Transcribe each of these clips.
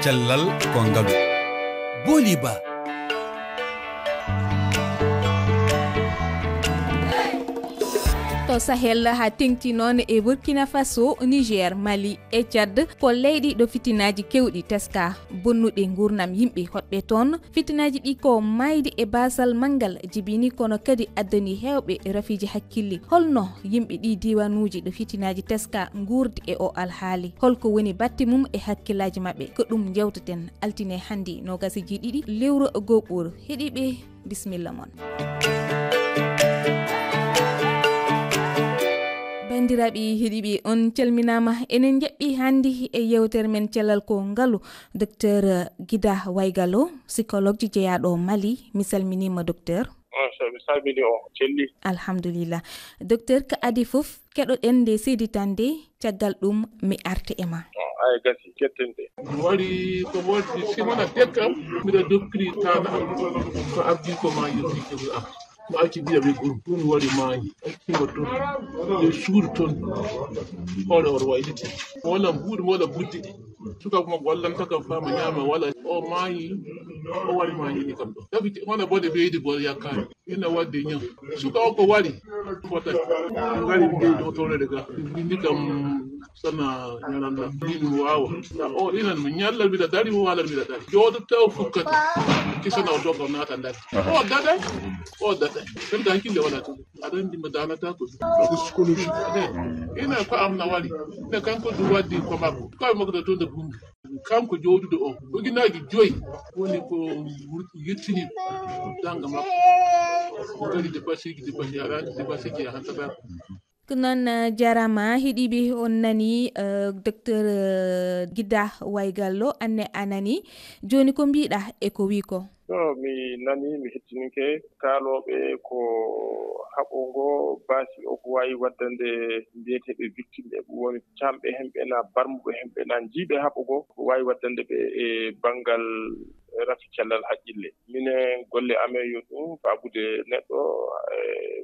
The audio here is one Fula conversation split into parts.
cellal ko ngalu Boliba. To Sahel ha tengti non e Burkina Faso, Niger, Mali e Tchad ko leydi do fitinaji kewɗi teska bonnuɗe gurnam yimɓe hoɗɓe toon. Fitinaji ɗi ko maydi e basal mangal jibini kono kadi addani hewɓe rafiji hakkille. Holno yimɓe ɗi diwanuji do fitinaji teska gurdi e o alhaali, holko woni batti mum e hakkillaji mabɓe, ko ɗum jewteten altine handi no gasiji ɗiɗi lewru goɓɓor. Heɗiɓe bismillah mon. Bandiraɓe heɗiɓe on calminama enen jaɓɓi handi e yewtere men cellal ko ngalu docteur Guida Waygalo, psychologue jeyaɗo Mali. Mi salminima docteur. Mi salmini o celli. Alhamdulillah. Docteur ka adi fof keɗoɗen nde seeditande caggal ɗum mi arte e ma. Ay gasi kettende. Wari ko wodi simona tekkam miɗo dokkiri tana am ko abdi ko ma yotti jogi am. Ma acci biya ɓe ɗum ɗum waɗi maayi accingo toon yo suudu toon hoore oto wayliti walla mbuuɗi walla buddi ɗi suka mo wallanta kam fama ñaama walla o maayi o waɗi maayiɗi kam ɗo ɗafiti wona bode ɓeydi bo yakkani ina wadde ñam suka o ko waɗi fota ngari ɓeydi o toonede ga bindi kam sana ñalalla ɗin wawa o inan mi ñallal mbiɗa dari o walal mbiɗa dari jooɗo taw fukkati kisana o doga naata dari o data sen da hakkille wala to aɗa andi mi danata ko psychologie ina ko am na wali ne kanko ɗum waddi ko makko koye makko to toon de bunde kanko joodude o ujunnaji 5 woni ko yettini danga makko gari dépassé aɗa dépassé ji hantata non jarama heɗiɓe on nani docteur Guida Waygallo anne anani joni ko mbiɗa e ko wi ko. Mi nani mi hettinike kaaloɓe ko haɓongo baasi o ko wawi waddande mbiyeteɓe victime ɓe woni camɓe hemɓe na barmuɓe hemɓe na jiiɓe haɓogo ko wawi waddande ɓe e banggal rafi cellal haqqille. Mine golle amen yo ɗum fabude neɗɗo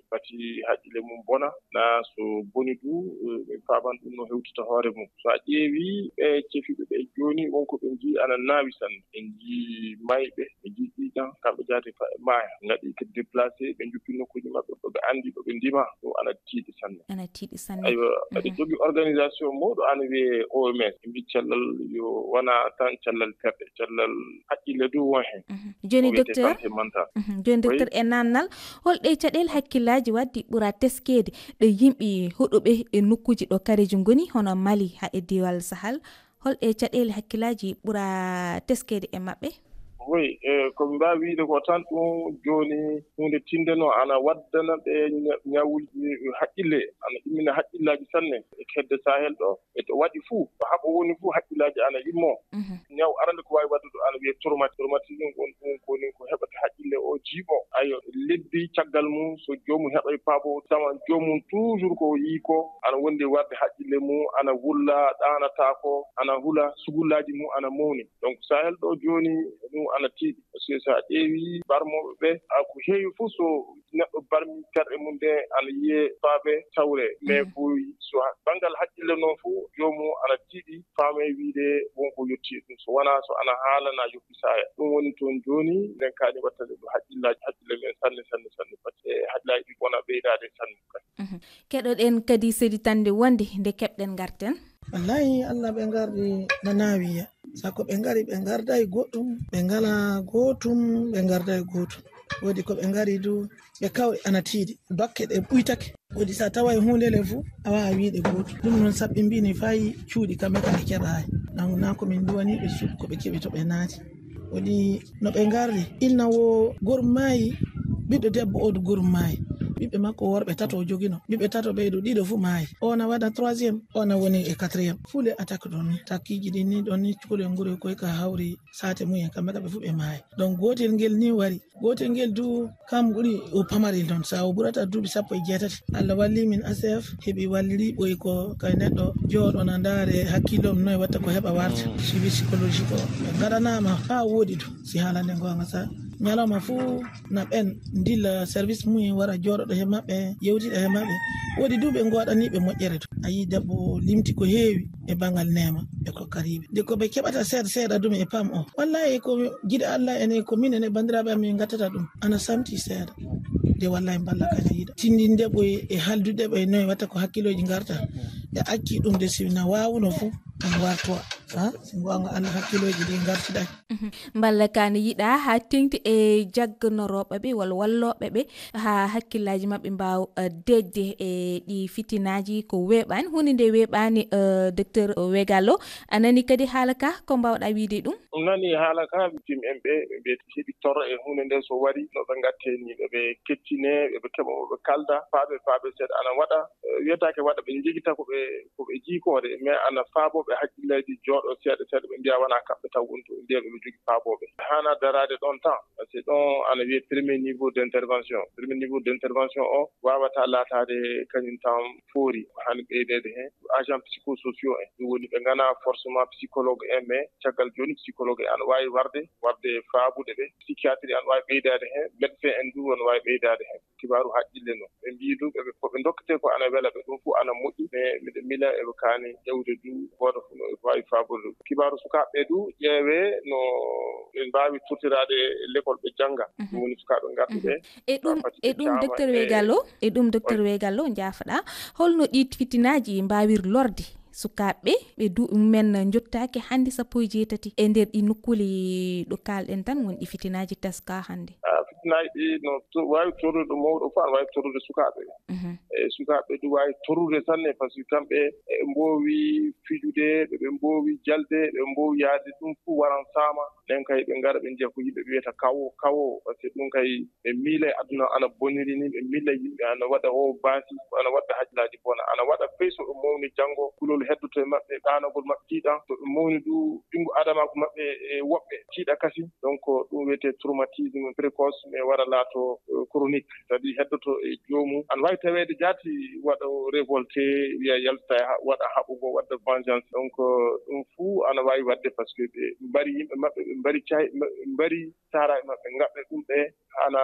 fati haqqille mum bona na so boni du min faman ɗum no hewtita hoore mum. So a ƴeewi ɓe cefiɓe ɓe joni wonko ɓe jii ana naawi tan en jii mayɓe ɓe jii ɗiɗan kamɓe jaati maaya ngaɗi kadi déplacé ɓe juppi nokkuji maɓɓe ɗoɓe andi ɗoɓe ndima ɗum ana tiiɗi sanne aywa aɗa jogii organisation mawɗo ana wiye OMS mbi cellal yo wona tan cellal terɗe cellal haqqille du won hen joni docteur e nannal holɗe caɗele hakkillaji waddi ɓura teskede ɗe yimɓe huɗoɓe e nokkuji ɗo kareji ngoni hono Mali ha e diwal Sahel holɗe caɗele hakkillaji ɓura teskede e maɓɓe? Oui, ko mi mbawi wiide ko tan ɗum joni hunde tindeno ana waddana ɓe ñawuji haqqille ana immina haqqillaji sanne e kedde Sahel ɗo e to waɗi fuu to haɓo woni fuu haqqillaji ana immo ñaw arande ko wawi waddude ana wiye traumatisme on ɗum koni ko heɓata haqqille o jiiɓo ayo lebbi caggal mum so jomum heɓay paabo tawan jomum toujours ko yii ko ana wondi wadde haqqille mum ana wulla ɗanata ko ana hula sugullaji mum ana mawni donc Sahel ɗo joni ɗum ana tiiɗi par ce que so a ƴeewi barmoɓe ɓe ko heewi fof so neɗɗo barmi terɗe mum nde ana yiye faaɓe tawre mais ko so banggal haqqille noon fof jomum ana tiiɗi faame wiide wonko yetti ɗum so wona so ana haalana yoppi Sahel ɗum woni toon joni nden kaani wattande ɗo haqqille men sanne par ce que haqqillaji ɗi wona ɓeydade sanne kadi keɗoɗen kadi seeditande wonde nde keɓɗen garten wallahi Allah ɓe gardi no naawiya sako ɓe ngari ɓe garda e goɗɗum ɓe ngala gotum ɓe garda e gotum woodi ko ɓe ngari du ɓe kawre ana tiiɗi dokke ɗe ɓuytake woodi sa tawa e hundele fuu a wawa wiide gotum ɗum noon saɓɓe mbini fayi cuuɗi kamɓe ka ɓe keɓayi donc na komin duwani ɓe suuɗi koɓe keɓi to ɓe naati woodi no ɓe gardi ilna wo gorum maayi ɓiɗɗo debbo o du gorum maayi ɓiɓɓe makko worɓe tato jogino ɓiɓɓe tato ɓeydo ɗiɗo fu maayi ona waɗa 3e ona woni e 4e fule attaque ɗon ni takkiji ɗin ni ɗon ni cukalel ngure koye ka hawri sate mumen kamɓe kaɓe fu ɓe maayi donc gotel ngel ni wari gotel ngel du kam ɓuri o pamarel ɗon sa o ɓurata duuɓi 18 Allah walli min ACF heeɓi walliri ɓoyi ko kay neɗɗo jooɗona ndaare hakkillom noye watta ko heɓa warta suivi psychologique o ɓe gaɗanama ha woodi du si haalande gonga sa nyalama fu na ben dilla service mu wara jodo he mabbe yewti he mabbe wodi dube ngodani be mojjere to ayi debbo limti ko heewi e bangal nema e ko karibe de ko be kebata seeda dum e pam o wallahi ko gida Allah ene ko minen e bandirabe am ngatata dum ana samti seeda de wallahi balla kanya yida tindinde boy e haldude be noy wata ko hakkiloji garta de akki dum de sina wawuno fu on warto singonga Allah hakkiloji de gartida balla kan yida ha tingti e jaggnorobe be wal wallobe be ha hakkilaji mabbe baw dedde e di fitinaji ko weban huninde webani docteur Wegalo anani kadi halaka ko bawda wiide dum nani halaka bitim embe be tibi tor e huninde so wari no be gatteni be kettine be kebo be kalda faabe set ana wada yetake wada be jigita ko be jikore me ana faabo be hakkilaji jodo seeda be biya wana kambe tawunto ndiye be jogi faabobe hana darade don temps parce que don ana wi premier niveau d'intervention o wawata latade kanyum tam fori han beedede hen agent psychosociaux en woni be ngana forcément psychologue en mais tagal joni psychologue an wawi warde faabude be psychiatrie an wawi beedade hen médecin en du won wawi beedade hen kibaru haqqille no be biidu be ko be dokkete ko ana wela be dum fu ana moƴƴi mais de mila e kaani ƴewde du goto fu no wawi faabude kibaru sukaɓe du ƴeewe no en mbawi turtirade l'école be janga woni sukaɓe ngarduɓe e ɗum docteur Wegalo jafɗa holno ɗi fitinaji mbawir lorde sukaɓe ɓe men jottake hande 17 e nder ɗi nokkuli ɗo kalɗen tan won ɗi fitinaji taska hande fitinaji no wawi torrude mawɗo fof ana wawi torrude sukaɓe e sukaɓe ɗum wawi torrude sanne par ce que kamɓe e mbowi fijude ɓe mbowi jalde ɓe mbowi yaade ɗum fu waran sama nden kay ɓe ngara ɓe jiya ko yimɓe wiyata kawo par ce que ɗum kay ɓe miila aduna ana boniri ni ɓe miila yimɓe ana waɗa o baasi ana waɗa hajlaji bona ana waɗa fey so ɗum mawni janggo kulol heddoto e maɓɓe ɗanagol maɓɓe tiiɗan to ɗum mawni du ɗingu adamako maɓɓe e woɓɓe tiiɗa kasi donc ɗum wiyete traumatisme précoce mais wara laato chronique c'est à dire heddoto e joomum ana wawi tawede jaati waɗa révolté wiya yalta waɗa haɓugo wadda vengeance donc ɗum fuu ana wawi wadde par ce que ɓe mbari yimɓe maɓɓe ɓe mbari saharaɓe maɓɓe ngaɓɓe ɗum ɓe ana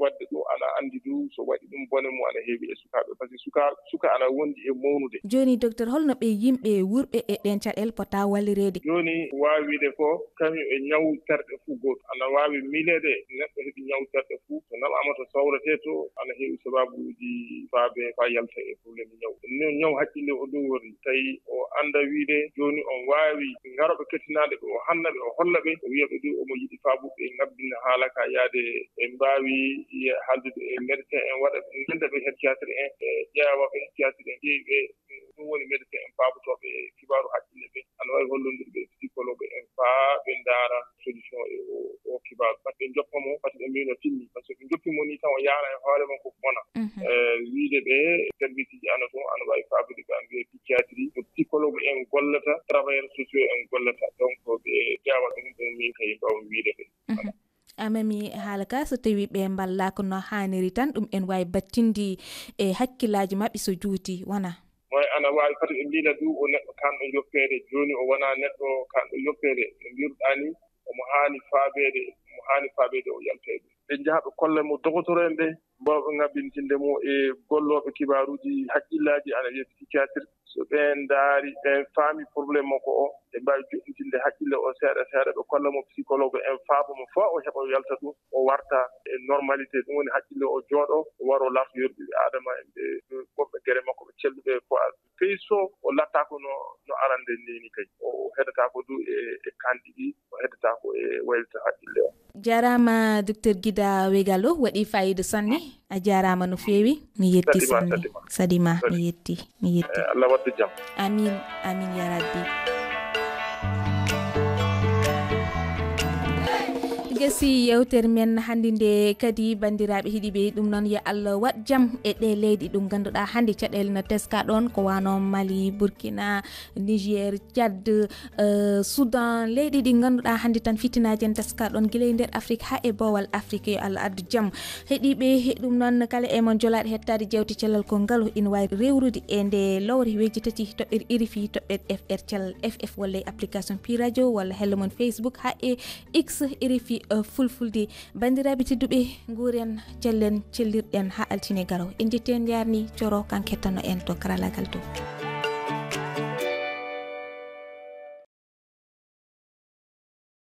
wadde ɗum ana andi du so waɗi ɗum bone mum ana heewi e sukaɓe par ce que suka ana wondi e mawnude joni docteur holno ɓe yimɓe wurɓe e ɗen caɗele pota wallirede joni wawi wiide ko kañum e ñaw terɗe fuu goto ana wawi milede neɗɗo heeɓi ñaw terɗe fuu so namama to sawrete to ana heewi sababuji faabe fa yalta e probléme ñaw haqqille o ɗum woni tawi o anda wiide joni on wawi garoɓe kettinade ɓe o hannaɓe o hollaɓe o wiyaɓe du omo yiɗi faabuɓe ngabbina haala ka yaade en mbawi haldude e médecin en waɗa nanda ɓe psychiatre en e ƴeewaɓe psychiatre en ƴeewi ɗum woni médecin en paabotoɓe kibaru haqqille ɓe ana wawi hollondirde ɓe psychologue en faa ɓe ndaara solution e o kibaru par ce que joppamo par ce que ɓe mbino timmi par ce que ɓe joppimo ni tan o yaara e hoore mon ko bona wiide ɓe service ji ana toon ana wawi faabude ɓe an wiye psychiatrie ko psychologue en gollata travailleur sociaux en gollata donc ɓe ƴeewa ɗum min kay mbawi wiide ɓe amami haala ka so tawi ɓe mballaka no haniri tan ɗum en wawi battindi e hakkillaji mabɓe so juuti wona moy ana wawi kadi ɓe mbina du o neɗɗo kanɗo yoppede joni o wona neɗɗo kanɗo yoppede no mbiruɗani omo hani faabede o yaltede ɓe jaaha ɓe kolla mo docteur en ɓe mbawɓe ngabbintinde mo e golloɓe kibaruji haqqillaji ana wiye psychiatre so ɓen daari ɓen faami probléme makko o ɓe mbawi joɗɗintinde haqqille o seeɗa ɓe kolla mo psychologue en faabo mo faa o heɓa o yalta ɗum o warta e normalité ɗum woni haqqille o jooɗo o waro larto yerɓuɓe adama en ɓe goɓɓe guere makko ɓe celluɓe ko fey so o lattako no arande nini kay o heɗata ko du e kanɗi ɗi o heɗata ko e waylita haqqille o jarama docteur Guida Wegalo waɗi fayida sanne a jarama no feewi mi yetti sanne sadima mi yetti Allah wadde jam amin ya rabbi gasi yewtere men hande nde kadi bandiraɓe heeɗiɓe ɗum noon yo Allah wat jaam e ɗe leydi ɗum ganduɗa hande caɗele no teska ɗon ko wano Mali, Burkina, Niger, Tchad, Soudan, leydi ɗi ganduɗa hande tan fitinaji en teska ɗon guila e nder Afrique ha e bowal Afrique yo Allah addu jaam heeɗiɓe ɗum noon kala e mon jolaɗe hettade jewte cellal ko ngaalu ina wawi rewrude e nde lowre weji tati toɓɓere RFI toɓɓere FR cellal FF walla application Pi Radio walla hello mon Facebook ha e X RFI fulfulde. Bandiraɓe tedduɓe nguren cellen cellirɗen ha altine garo en jetten yarni coro kan kettano en to karalagal to.